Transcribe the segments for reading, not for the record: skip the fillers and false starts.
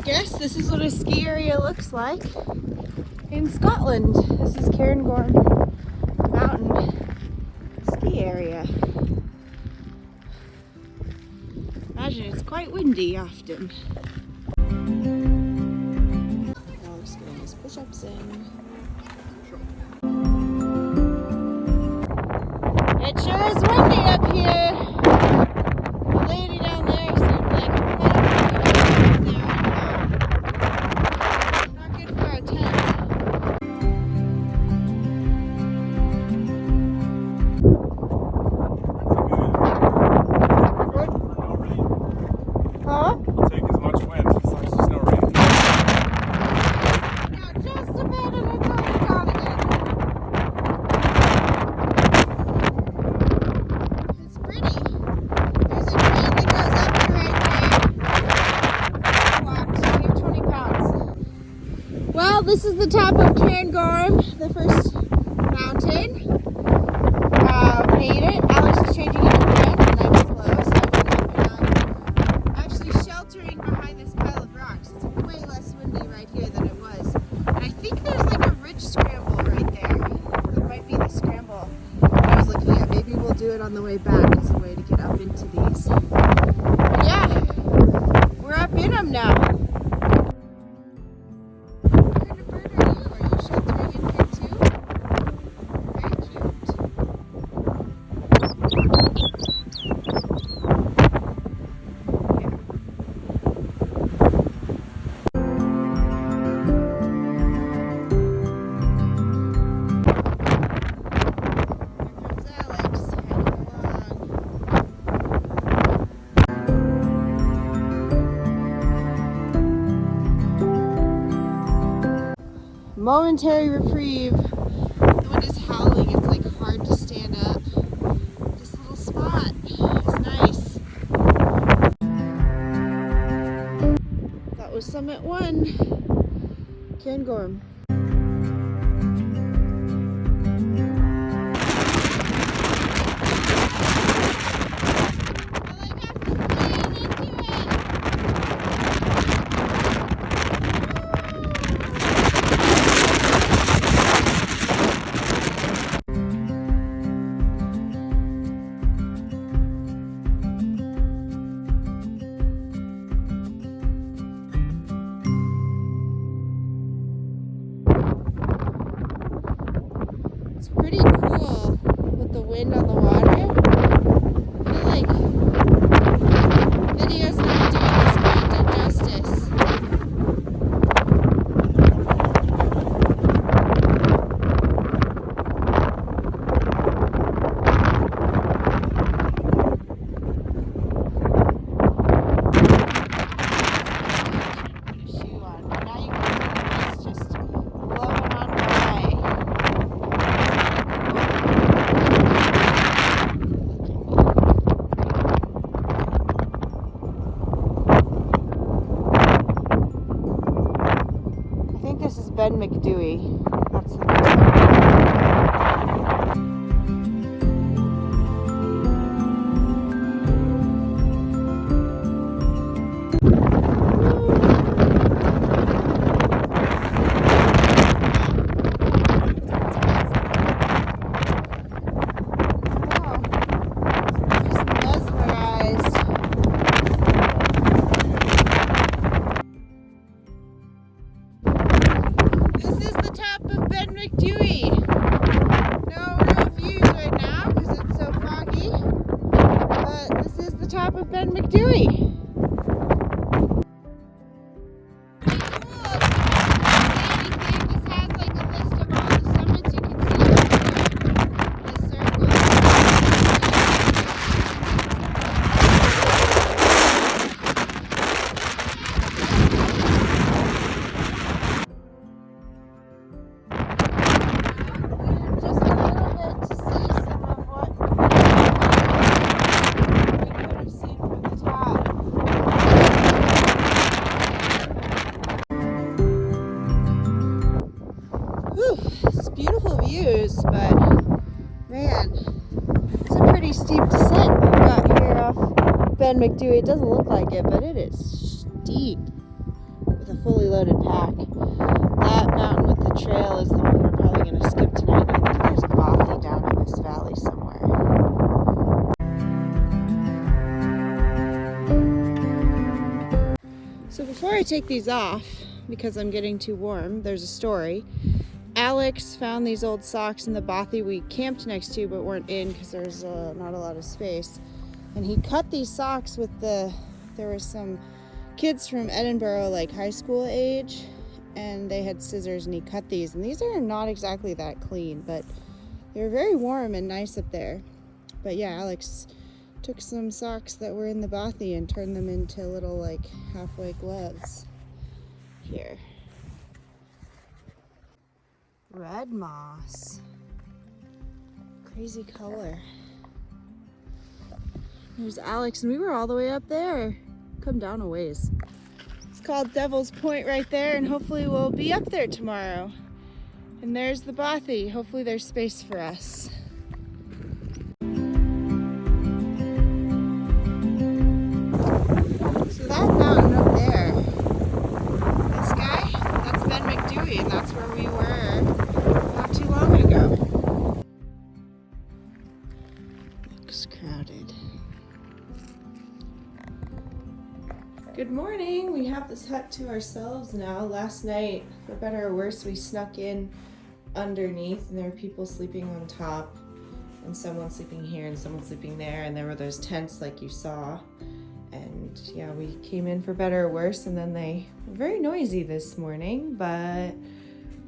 guess this is what a ski area looks like in Scotland. This is Cairngorm Mountain ski area. Imagine it's quite windy often. Alex getting his push-ups in. It sure is windy up here. The lady down there seemed like not good for our tent. Huh? I'll take as much wind as long as there's no rain. Yeah, just a bit and it's already gone again. It's pretty. There's a train that goes up to right there. Walked, here 20 pounds. Well, this is the top of Cairngorm, the first mountain. Made it. Alex is changing into pants and I was low, so I'm actually sheltering behind this pile of rocks. It's way less windy right here than it was. And I think there's like a ridge scramble right there. That might be the scramble I was looking at. Maybe we'll do it on the way back as a way to get up into these. But yeah, we're up in them now. What kind of bird are you? Are you sheltering in here too? Very cute. Momentary reprieve. The wind is howling. It's like hard to stand up. This little spot is nice. That was Summit 1, Cairngorm. It's pretty cool with the wind on the water. I feel like video's not doing this mountain justice. Put a shoe on, but now you can see the mist just blowing on by. I think this is Ben McDewey. That's the next McDewey. No real views right now because it's so foggy, but this is the top of Ben McDewey. It's beautiful views, but man, it's a pretty steep descent we've got here off Ben McDewey. It doesn't look like it, but it is steep. fully loaded pack. That mountain with the trail is the one we're probably going to skip tonight. I think there's bothy down in this valley somewhere. So before I take these off, because I'm getting too warm, there's a story. Alex found these old socks in the bothy we camped next to but weren't in because there's not a lot of space. And he cut these socks with there were some kids from Edinburgh, like high school age, and they had scissors and he cut these. And these are not exactly that clean, but they were very warm and nice up there. But yeah, Alex took some socks that were in the bothy and turned them into little like halfway gloves. Here. Red moss. Crazy color. There's Alex, and we were all the way up there. Come down a ways. It's called Devil's Point right there, and hopefully we'll be up there tomorrow. And there's the bothy. Hopefully there's space for us. So that mountain up there, this guy, that's Ben McDewey, and that's where we were not too long ago. Looks crowded. Good morning. We have this hut to ourselves now. Last night, for better or worse, we snuck in underneath, and there were people sleeping on top, and someone sleeping here and someone sleeping there, and there were those tents like you saw. And yeah, we came in for better or worse, and then they were very noisy this morning, but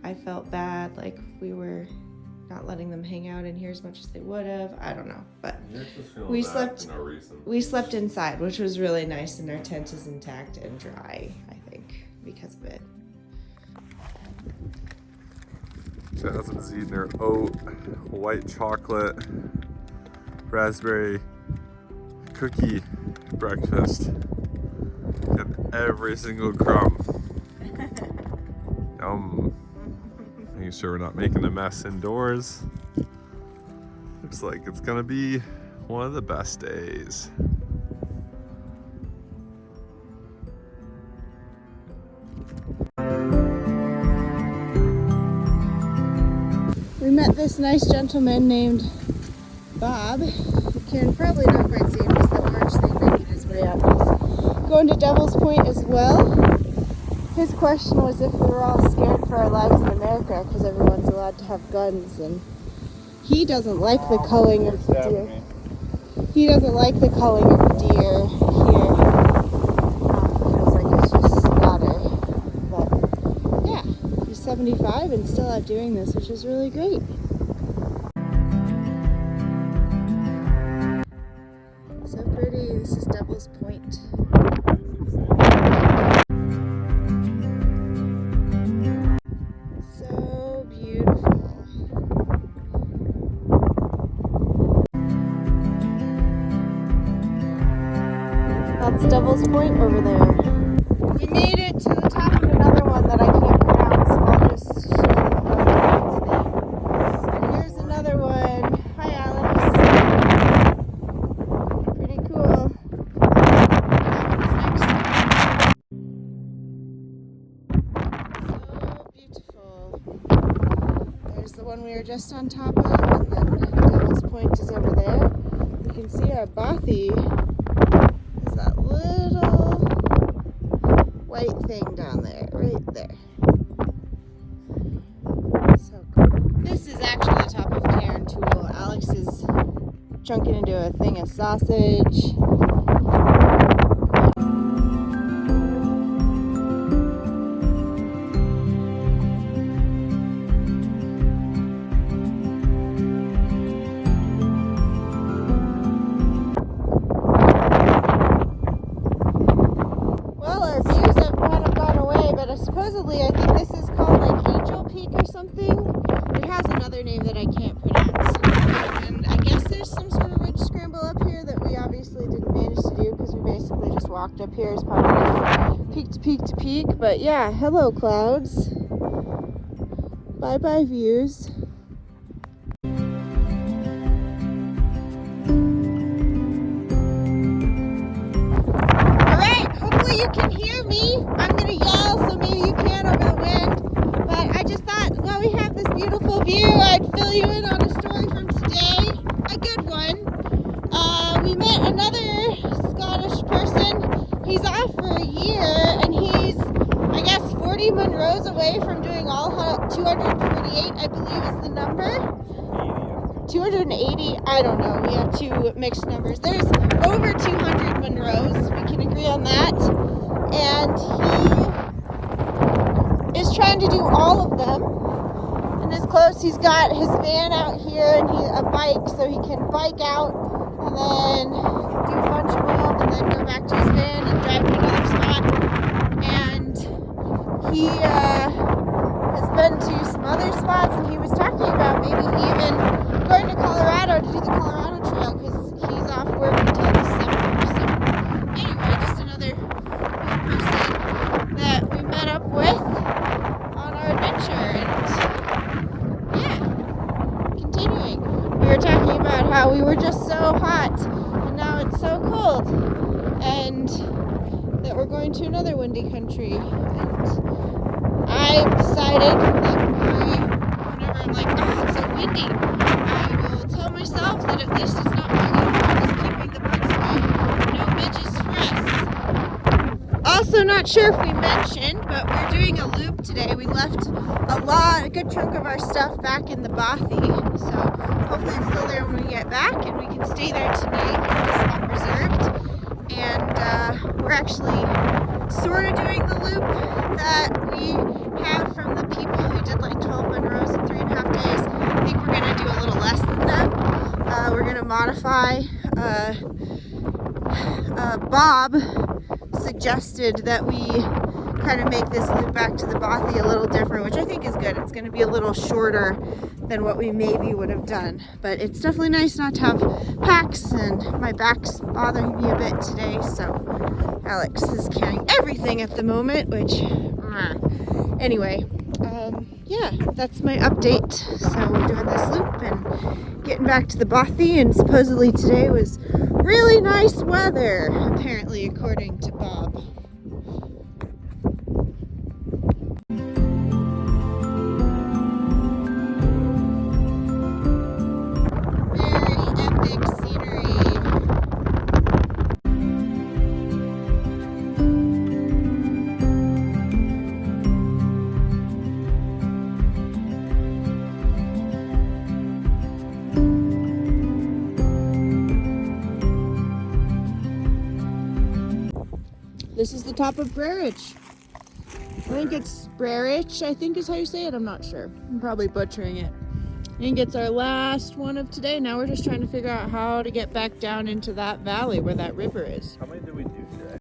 I felt bad, like we were not letting them hang out in here as much as they would have. I don't know, but we slept inside, which was really nice, and our tent is intact and dry, I think, because of it. Jasmine's eating her oat, white chocolate, raspberry cookie breakfast. Get every single crumb. Yum. Making sure we're not making a mess indoors. Looks like it's gonna be one of the best days. We met this nice gentleman named Bob. You can probably not quite see him because the orange thing making his way up. He's going to Devil's Point as well. His question was if we were all scared for our lives in America because everyone's allowed to have guns, and he doesn't like the culling of the deer. He doesn't like the culling of the deer here. He feels like it's just slaughter. But yeah, he's 75 and still out doing this, which is really great. So pretty. This is Devil's Point. So beautiful. That's Devil's Point over there. We made it to the top of another one that I can't pronounce, so I'll just show the photo name. And here's another one. Hi, Alex. Pretty cool. So beautiful. There's the one we were just on top of, and then Devil's Point is over there. You can see our bothy. That little white thing down there, right there. So cool. This is actually the top of Cairn Tool. Alex is chunking into a thing of sausage. Supposedly, I think this is called like Angel Peak or something. It has another name that I can't pronounce. And I guess there's some sort of ridge scramble up here that we obviously didn't manage to do because we basically just walked up here as part of this peak to peak to peak. But yeah, hello clouds. Bye bye views. Alright, hopefully you can hear me. I'm gonna yell so maybe you in on a story from today, a good one. We met another Scottish person. He's off for a year, and he's, I guess, 40 Monroes away from doing all 248, I believe is the number. 280, I don't know. We have two mixed numbers. There's over 200 Monroes. We can agree on that. And he is trying to do all of them. And as close, he's got his van out here and a bike, so he can bike out and then do a bunch of them and then go back to his van and drive to another spot. And he has been to some other spots, and he was talking about maybe even going to Colorado to do the Colorado Trail because he's off work until December. So anyway, just another person that we met up with on our adventure. And yeah, continuing. We were talking about how we were just so hot and now it's so cold, and that we're going to another windy country. And I've decided that whenever I'm like, oh, it's so windy, I will tell myself that at least it's not Cairngorm is keeping the bugs away. No midges for us. Also, not sure if we mentioned, but we're doing a loop today. We left a good chunk of our stuff back in the bothy, so hopefully it's still there when we get back, and we can stay there tonight. It's not reserved, and we're actually sort of doing the loop that we have from the people who did like 12 Monroes in 3.5 days. I think we're going to do a little less than that. We're going to modify. Bob suggested that we kind of make this loop back to the bothy a little different, which I think is good. It's going to be a little shorter than what we maybe would have done, but it's definitely nice not to have packs, and my back's bothering me a bit today, so Alex is carrying everything at the moment, which anyway, yeah, that's my update. So we're doing this loop and getting back to the bothy, and supposedly today was really nice weather, apparently, according to Bob. This is the top of Brerich. I think it's Brerich, I think is how you say it. I'm not sure. I'm probably butchering it. I think it's our last one of today. Now we're just trying to figure out how to get back down into that valley where that river is. How many did we do today?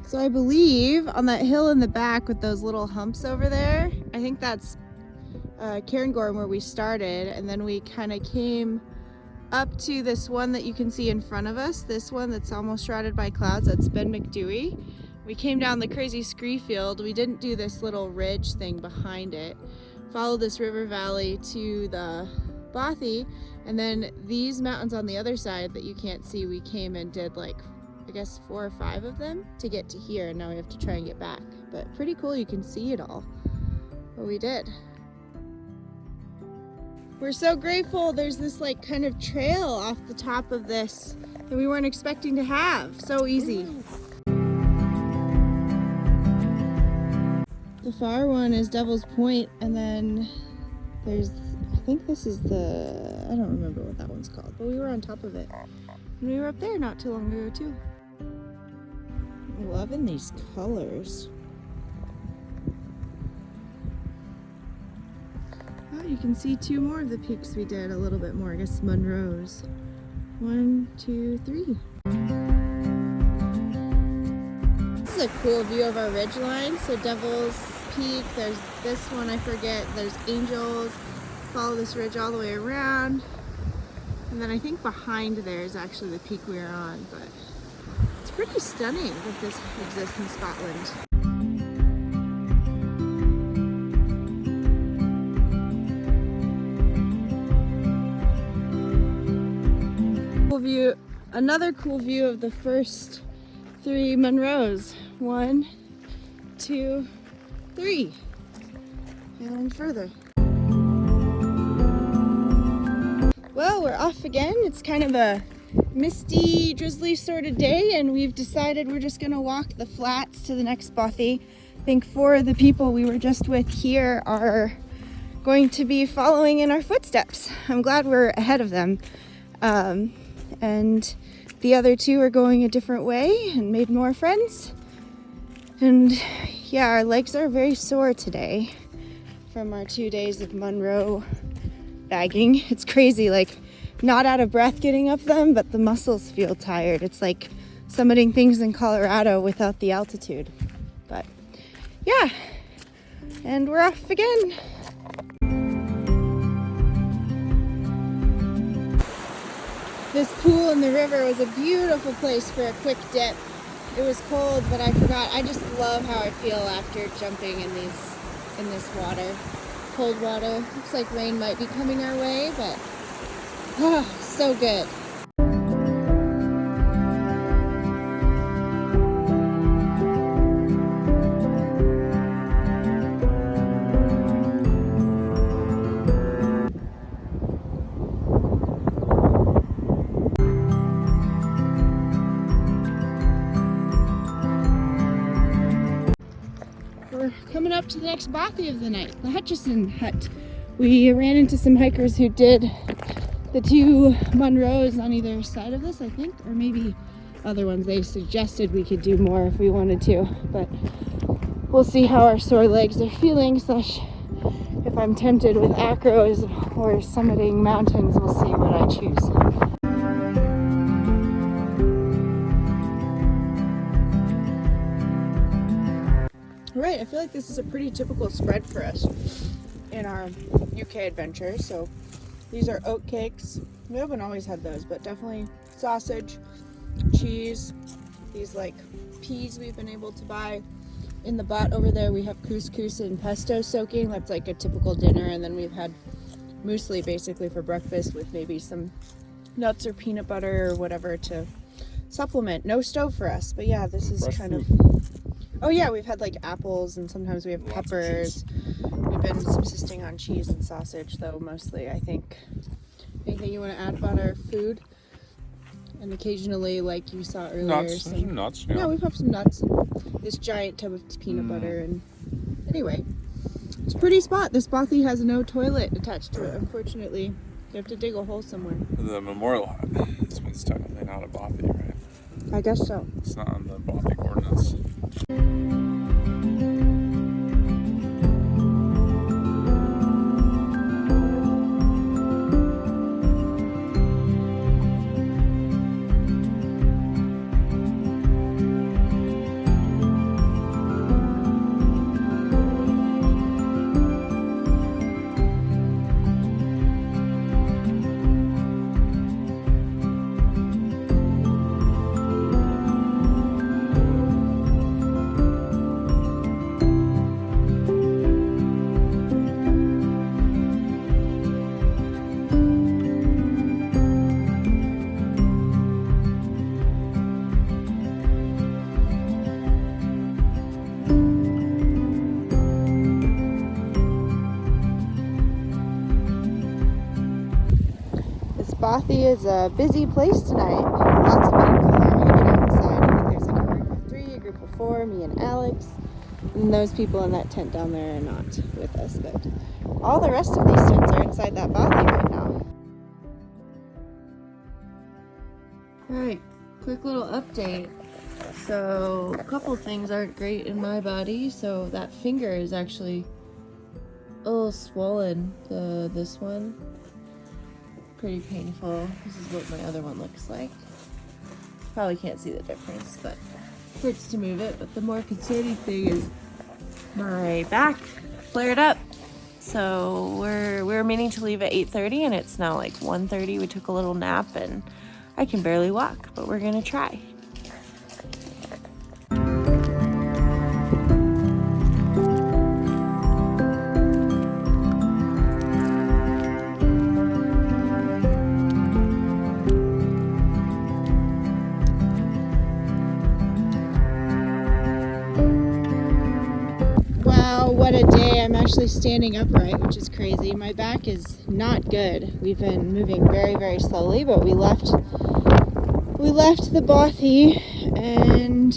So I believe on that hill in the back with those little humps over there, I think that's Cairngorm where we started, and then we kind of came up to this one that you can see in front of us, this one that's almost shrouded by clouds. That's Ben McDewey. We came down the crazy scree field. We didn't do this little ridge thing behind it. Followed this river valley to the bothy, and then these mountains on the other side that you can't see, we came and did like, I guess 4 or 5 of them to get to here, and now we have to try and get back. But pretty cool, you can see it all. But we did. We're so grateful there's this like kind of trail off the top of this that we weren't expecting to have. So easy. The far one is Devil's Point, and then there's, I think this is the, I don't remember what that one's called, but we were on top of it. And we were up there not too long ago too. I'm loving these colors. Oh, you can see 2 more of the peaks we did, a little bit more, I guess Monroe's. 1, 2, 3. This is a cool view of our ridgeline. So Devil's Peak, there's this one, I forget, there's Angels. Follow this ridge all the way around. And then I think behind there is actually the peak we were on, but it's pretty stunning that this exists in Scotland. View, another cool view of the first 3 Monroes. 1, 2, 3. and further. Well, we're off again. It's kind of a misty, drizzly sort of day, and we've decided we're just gonna walk the flats to the next bothy. I think 4 of the people we were just with here are going to be following in our footsteps. I'm glad we're ahead of them. And the other 2 are going a different way and made more friends. And yeah, our legs are very sore today from our 2 days of Munro bagging. It's crazy, like not out of breath getting up them, but the muscles feel tired. It's like summiting things in Colorado without the altitude. But yeah, and we're off again. This pool in the river was a beautiful place for a quick dip. It was cold, but I forgot. I just love how I feel after jumping in this water. Cold water. Looks like rain might be coming our way, but so good. We're coming up to the next bothy of the night, the Hutchison Hut. We ran into some hikers who did the 2 Munros on either side of this, I think, or maybe other ones. They suggested we could do more if we wanted to, but we'll see how our sore legs are feeling, slash if I'm tempted with acros or summiting mountains, we'll see what I choose. Right, I feel like this is a pretty typical spread for us in our UK adventure. So these are oat cakes. We haven't always had those, but definitely sausage, cheese, these like peas we've been able to buy. In the butt over there we have couscous and pesto soaking. That's like a typical dinner. And then we've had muesli basically for breakfast with maybe some nuts or peanut butter or whatever to supplement. No stove for us, but yeah, this is kind of... Oh yeah, we've had like apples and sometimes we have peppers. We've been subsisting on cheese and sausage though, mostly, I think. Anything you want to add about our food? And occasionally, like you saw earlier, Nuts. Some nuts, yeah. Yeah, we have some nuts and this giant tub of peanut butter. And anyway, it's a pretty spot. This bothy has no toilet attached to it, unfortunately. You have to dig a hole somewhere. The memorial hut. This one's technically not a bothy, right? I guess so. It's not on the bothy coordinates. Bothy is a busy place tonight. Lots of people are hanging outside. I think there's like a group of 3, a group of 4, me and Alex. And those people in that tent down there are not with us, but all the rest of these tents are inside that bothy right now. Alright, quick little update. So, a couple things aren't great in my body. So that finger is actually a little swollen, this one. Pretty painful. This is what my other one looks like. Probably can't see the difference, but it hurts to move it. But the more concerning thing is my back flared up. So we're meaning to leave at 8:30 and it's now like 1:30. We took a little nap and I can barely walk, but we're gonna try. What a day. I'm actually actually standing upright, which is crazy. My back is not good. We've been moving very, very slowly, but we left the bothy and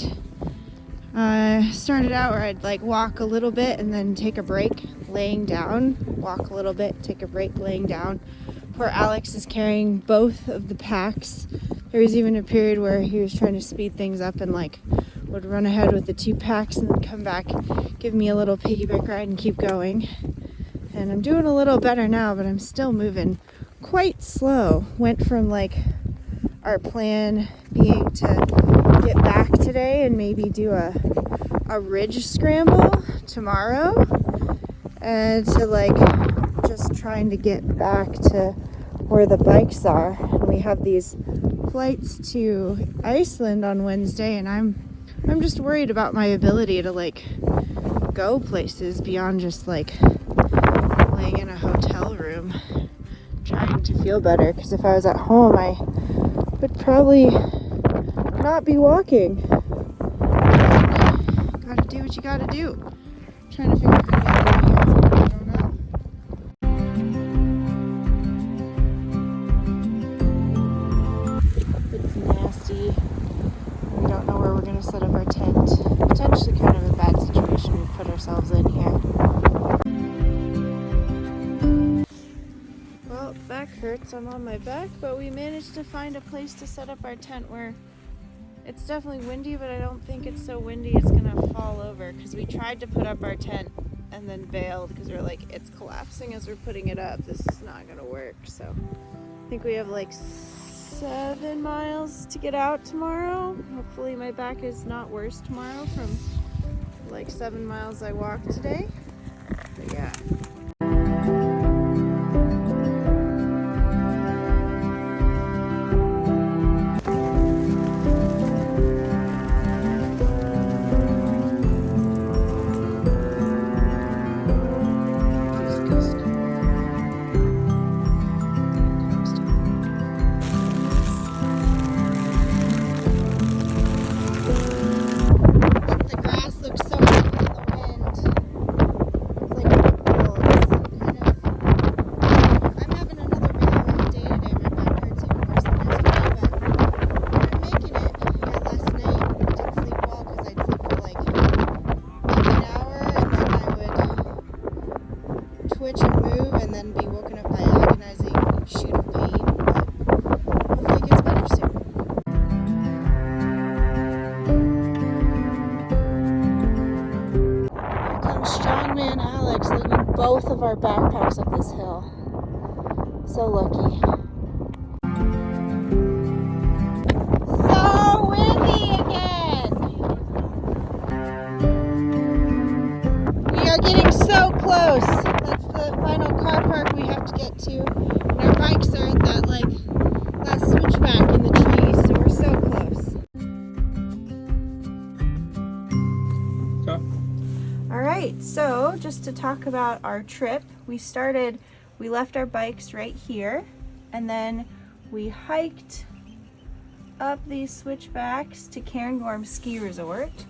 started out where I'd like walk a little bit and then take a break laying down, walk a little bit, take a break laying down. Poor Alex is carrying both of the packs. There was even a period where he was trying to speed things up and like would run ahead with the 2 packs and then come back, give me a little piggyback ride and keep going. And I'm doing a little better now, but I'm still moving quite slow. Went from like our plan being to get back today and maybe do a ridge scramble tomorrow, and to like just trying to get back to where the bikes are. And we have these flights to Iceland on Wednesday, and I'm just worried about my ability to like go places beyond just like laying in a hotel room trying to feel better, because if I was at home I would probably not be walking. Gotta do what you gotta do. I'm trying to figure out how to get through here. I don't know. It's nasty. We don't know where we're gonna set up our tent. Potentially kind of a bad situation we put ourselves in here. Well, back hurts. I'm on my back, but we managed to find a place to set up our tent where it's definitely windy, but I don't think it's so windy it's gonna fall over, because we tried to put up our tent and then bailed because we're like, it's collapsing as we're putting it up. This is not gonna work. So I think we have like 7 miles to get out tomorrow. Hopefully my back is not worse tomorrow from like 7 miles I walked today. But yeah. Twitch and move and then be woken up by agonizing shoot of pain, but hopefully it gets better soon. Here comes strongman Alex leading both of our backpacks up this hill. So lucky. So windy again! We are getting so close. That's the final car park we have to get to. And our bikes are at that like last switchback in the trees, so we're so close. Okay. Alright, so just to talk about our trip, we left our bikes right here, and then we hiked up these switchbacks to Cairngorm Ski Resort.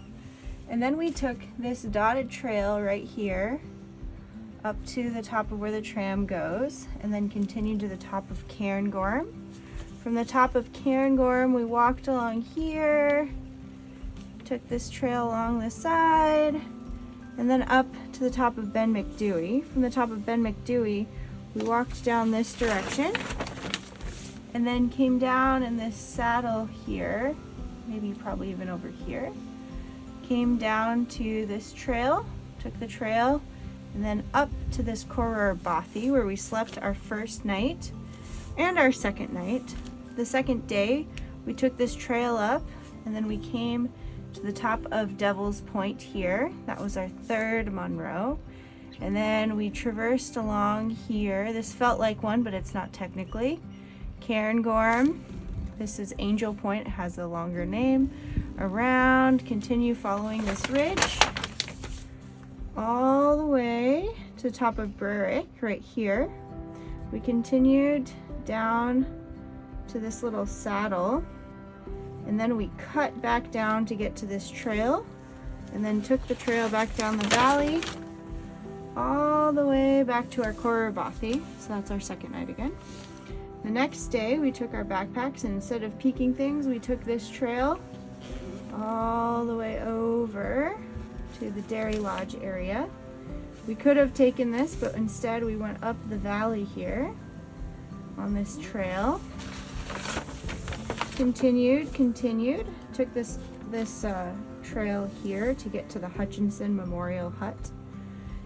And then we took this dotted trail right here up to the top of where the tram goes, and then continued to the top of Cairngorm. From the top of Cairngorm, we walked along here, took this trail along the side, and then up to the top of Ben McDewey. From the top of Ben McDewey, we walked down this direction, and then came down in this saddle here, maybe probably even over here. Came down to this trail, took the trail, and then up to this Coror Bothy where we slept our first night and our second night. The second day, we took this trail up, and then we came to the top of Devil's Point here. That was our third Munro. And then we traversed along here. This felt like one, but it's not technically. Cairngorm. This is Angel Point. It has a longer name. Around, continue following this ridge all the way to the top of Berwick right here. We continued down to this little saddle, and then we cut back down to get to this trail, and then took the trail back down the valley all the way back to our Corabathy. So that's our second night again. The next day we took our backpacks and instead of peaking things, we took this trail all the way over to the Dairy Lodge area. We could have taken this, but instead we went up the valley here on this trail. Continued, took this trail here to get to the Hutchinson Memorial Hut.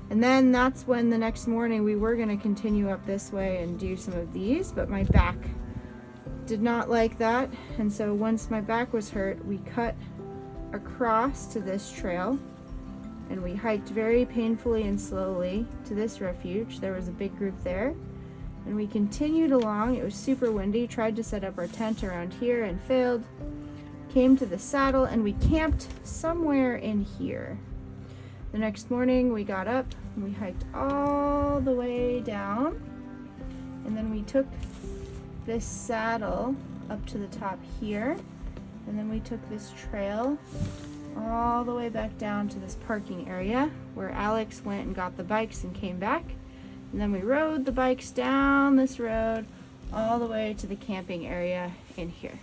And then that's when the next morning we were going to continue up this way and do some of these, but my back did not like that. And so once my back was hurt, we cut across to this trail and we hiked very painfully and slowly to this refuge. There was a big group there. And we continued along. It was super windy. Tried to set up our tent around here and failed. Came to the saddle and we camped somewhere in here. The next morning we got up and we hiked all the way down. And then we took this saddle up to the top here. And then we took this trail all the way back down to this parking area where Alex went and got the bikes and came back. And then we rode the bikes down this road all the way to the camping area in here.